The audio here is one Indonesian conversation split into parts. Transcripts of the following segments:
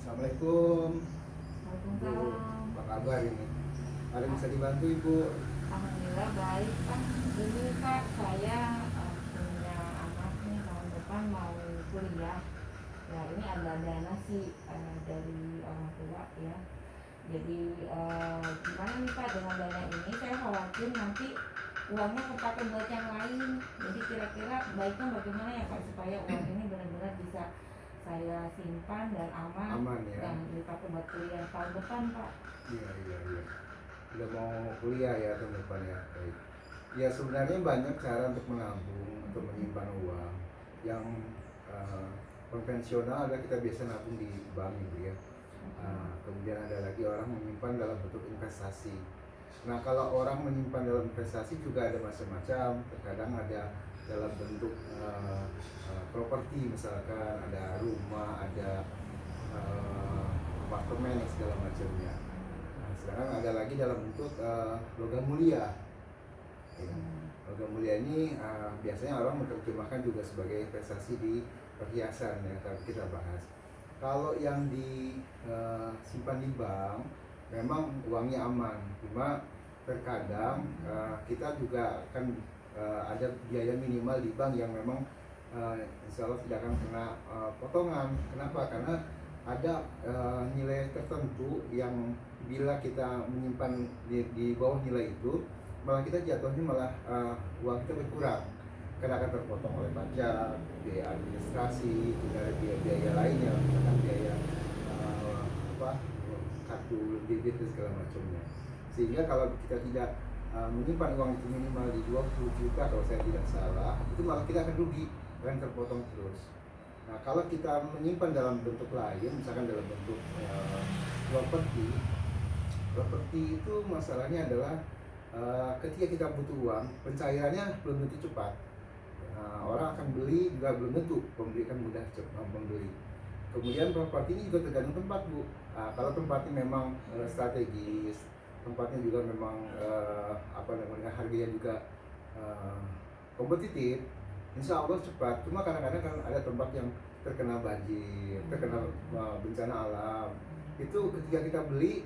Assalamualaikum. Ibu, Waalaikumsalam. apa kabar ini? Ada yang bisa dibantu Ibu? Alhamdulillah baik Pak. Jadi Pak, saya punya anak nih tahun depan mau kuliah. Ya ini ada dana sih dari orang tua ya. Jadi gimana nih Pak dengan dana ini? Saya khawatir nanti uangnya kepake buat yang lain. Jadi kira-kira baiknya bagaimana ya Pak supaya uang ini benar-benar bisa saya simpan dan aman Aman ya? dan dipakai buat kuliah tahun depan Pak. Iya. Udah mau kuliah ya tahun depan ya? Baik. Ya sebenarnya banyak cara untuk menabung, untuk menyimpan uang. Yang eh, konvensional adalah kita biasa nabung di bank gitu ya. Kemudian ada lagi orang menyimpan dalam bentuk investasi. Nah kalau orang menyimpan dalam investasi juga ada macam-macam. Terkadang ada dalam bentuk properti, misalkan ada rumah, ada apartemen dan segala macamnya. Nah, sekarang ada lagi dalam bentuk logam mulia. Ya. Logam mulia ini biasanya orang menerjemahkan juga sebagai investasi di perhiasan ya, kalau kita bahas. Kalau yang disimpan di bank, memang uangnya aman. Cuma terkadang kita juga akan ada biaya minimal di bank yang memang insya Allah tidak akan kena potongan. Kenapa? Karena ada nilai tertentu yang bila kita menyimpan di bawah nilai itu, malah kita jatuhnya malah uang kita berkurang karena akan terpotong oleh pajak, biaya administrasi, juga biaya lainnya, misalkan biaya apa kartu debit dan segala macamnya. Sehingga kalau kita tidak menyimpan uang itu minimal di 20 juta kalau saya tidak salah, itu malah kita akan rugi, akan terpotong terus. Nah, kalau kita menyimpan dalam bentuk lain, misalkan dalam bentuk properti, properti itu masalahnya adalah ketika kita butuh uang, pencairannya belum tentu cepat. Orang akan beli juga belum tentu pembeli kan mudah cepat membeli. Kemudian properti ini juga tergantung tempat Bu. Kalau tempatnya memang strategis, tempatnya juga memang apa namanya harganya juga kompetitif, insya Allah cepat. Cuma kadang-kadang kan ada tempat yang terkena banjir, terkena bencana alam. Itu ketika kita beli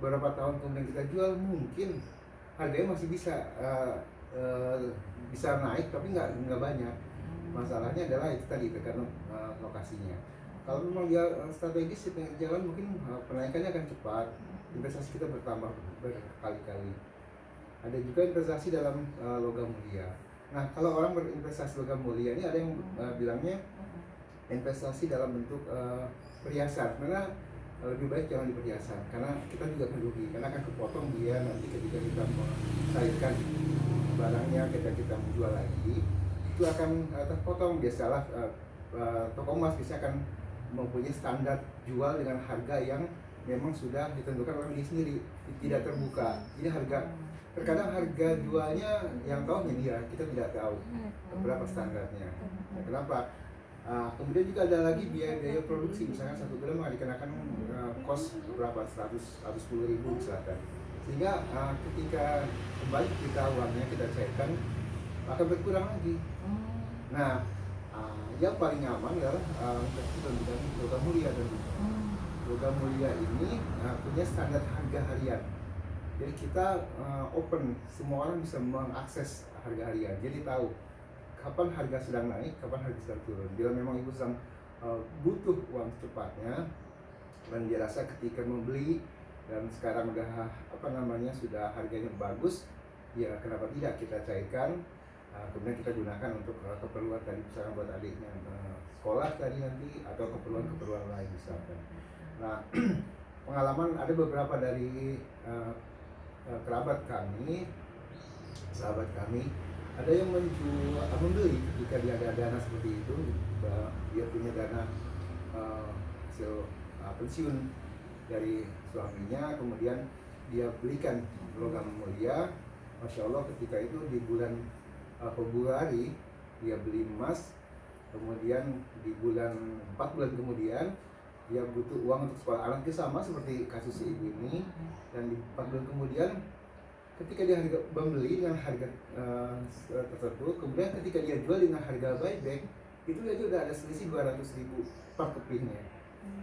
beberapa tahun kemudian kita jual, mungkin harganya masih bisa naik tapi nggak banyak. Masalahnya adalah itu tadi tergantung lokasinya. Kalau memang dia strategis di pinggir jalan, mungkin penaikannya akan cepat, investasi kita bertambah berkali-kali. Ada juga investasi dalam logam mulia. Nah kalau orang berinvestasi logam mulia ini ada yang bilangnya investasi dalam bentuk perhiasan. Karena lebih baik jangan di perhiasan, karena kita juga akan rugi, karena akan kepotong dia nanti ketika kita mencairkan barangnya, ketika kita menjual lagi itu akan terpotong. Biasalah toko emas biasanya akan mempunyai standar jual dengan harga yang memang sudah ditentukan oleh dia sendiri, tidak terbuka. Jadi terkadang harga jualnya yang tahu dia, kita tidak tahu berapa standarnya. Nah, kenapa? Kemudian juga ada lagi biaya produksi, misalkan 1 gram dikenakan kos berapa, 110 ribu misalkan. Sehingga ketika kembali kita uangnya kita cairkan akan berkurang lagi. Nah yang paling aman adalah investasi dalam bidang logam mulia. Dan logam mulia ini punya standar harga harian. Jadi kita open, semua orang bisa mengakses harga harian. Jadi tahu kapan harga sedang naik, kapan harga sedang turun. Bila memang ibu sedang butuh uang secepatnya dan dia rasa ketika membeli dan sekarang udah sudah harganya bagus, ya kenapa tidak kita cairkan, kemudian kita gunakan untuk keperluan tadi, misalnya buat adiknya sekolah tadi nanti, atau keperluan lain misalkan. Nah pengalaman ada beberapa dari kerabat kami, sahabat kami, ada yang membeli ketika dia ada dana seperti itu. Dia punya dana hasil pensiun dari suaminya, kemudian dia belikan logam mulia. Masya Allah ketika itu di bulan Februari dia beli emas, kemudian di 4 bulan kemudian dia butuh uang untuk sekolah anaknya, sama seperti kasus ibu ini. Dan di 4 bulan kemudian ketika dia membeli dengan harga tertentu, kemudian ketika dia jual dengan harga buyback, itu aja udah ada selisih 200 ribu per kepingnya.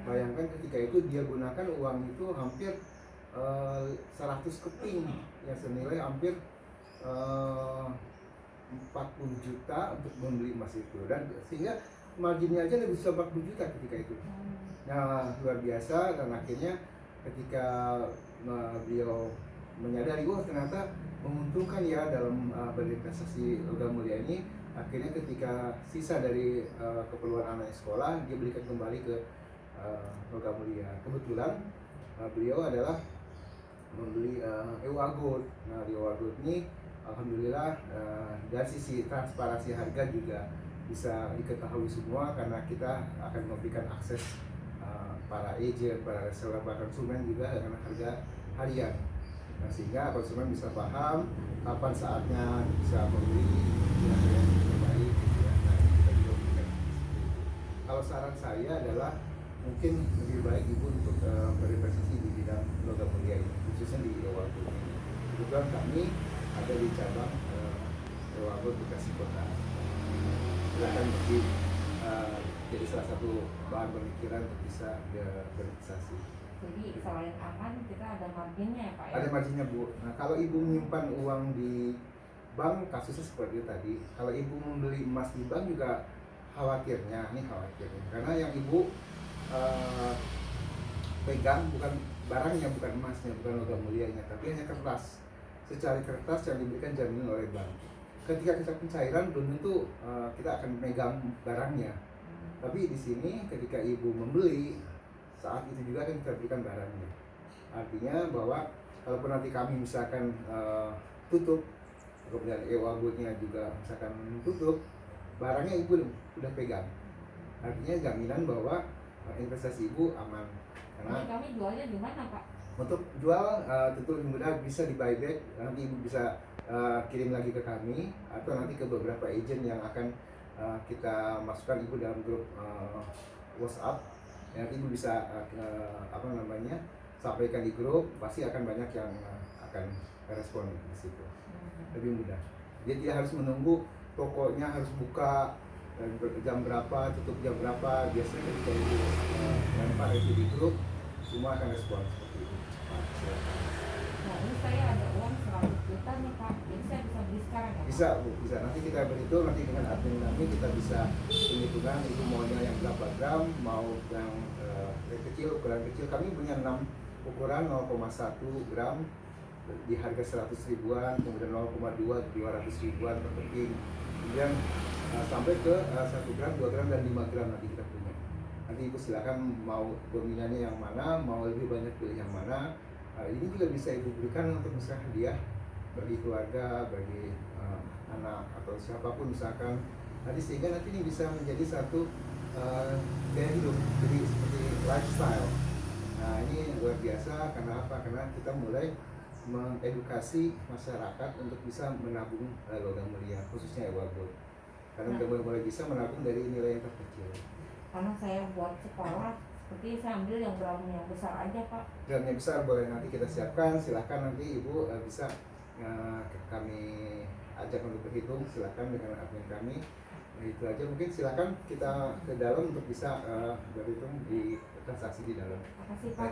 Bayangkan ketika itu dia gunakan uang itu hampir 100 keping yang senilai hampir 40 juta untuk membeli emas itu, dan sehingga marginnya aja lebih bisa 40 juta ketika itu. Nah, luar biasa. Dan akhirnya ketika beliau menyadari, oh ternyata menguntungkan ya dalam berinvestasi logam mulia ini, akhirnya ketika sisa dari keperluan anak sekolah, dia berikan kembali ke logam mulia. Kebetulan beliau adalah membeli EUA Gold. Nah, di EUA Gold ini alhamdulillah dari sisi transparansi harga juga bisa diketahui semua, karena kita akan memberikan akses para agent, para reseller, para konsumen juga dengan harga harian. Nah, sehingga konsumen bisa paham kapan saatnya bisa membeli yang terbaik. Ya. Nah, kita juga memberikan seperti itu. Kalau saran saya adalah mungkin lebih baik ibu untuk berinvestasi di bidang logam mulia ini, khususnya di EUA Gold ini. Kebetulan kami ada di cabang EUA Gold Bekasi Kota. Silakan jadi salah satu bahan pemikiran untuk bisa berinvestasi. Jadi selain aman, kita ada marginnya ya Pak ya? Ada marginnya Bu. Nah, kalau ibu menyimpan uang di bank, kasusnya seperti itu tadi. Kalau ibu membeli emas di bank juga khawatirnya, karena yang ibu pegang bukan barangnya, bukan emasnya, bukan logam mulianya, tapi hanya kertas. Secara kertas yang diberikan jaminan oleh bank. Ketika kita pencairan, belum tentu kita akan memegang barangnya. Tapi di sini ketika ibu membeli, saat itu juga akan kita berikan barangnya. Artinya bahwa kalaupun nanti kami misalkan tutup, kemudian EUA Gold-nya juga misalkan tutup, barangnya ibu udah pegang. Artinya jaminan bahwa investasi ibu aman. Karena kami jualnya di mana Pak? Untuk jual tentu lebih mudah, bisa di buyback, nanti ibu bisa kirim lagi ke kami, atau nanti ke beberapa agent yang akan kita masukkan ibu dalam grup WhatsApp. Nanti ibu bisa sampaikan di grup, pasti akan banyak yang akan respon di situ. Lebih mudah. Dia tidak harus menunggu tokonya harus buka jam berapa, tutup jam berapa. Biasanya ketika ibu lempar itu di grup, semua akan respon seperti itu. Nah, ini saya ada uang 100 juta nih Pak, jadi saya bisa beli sekarang ya Pak? Bisa Bu, bisa. Nanti kita berhitung, nanti dengan admin kami kita bisa hitungan ibu maunya yang berapa gram, mau yang kecil, ukuran kecil. Kami punya 6 ukuran 0,1 gram di harga 100 ribuan, kemudian 0,2 200 ribuan per keping, kemudian sampai ke 1 gram, 2 gram, dan 5 gram nanti kita punya. Nanti ibu silakan mau dominannya yang mana, mau lebih banyak pilih yang mana. Ini juga bisa ibu berikan untuk misalnya hadiah bagi keluarga, bagi anak atau siapapun misalkan. Nanti sehingga nanti ini bisa menjadi satu gaya hidup, jadi seperti lifestyle. Nah, ini luar biasa. Karena apa? Karena kita mulai mengedukasi masyarakat untuk bisa menabung logam mulia, khususnya EUA Gold. Karena udah mulai bisa menabung dari nilai yang terkecil. Karena saya buat sekolah, seperti saya ambil yang gram yang besar aja Pak. Gram yang besar boleh nanti kita siapkan, silahkan nanti ibu bisa kami ajak untuk berhitung, silahkan dengan admin kami. Nah, itu aja, mungkin silahkan kita ke dalam untuk bisa berhitung di transaksi di dalam. Makasih Pak.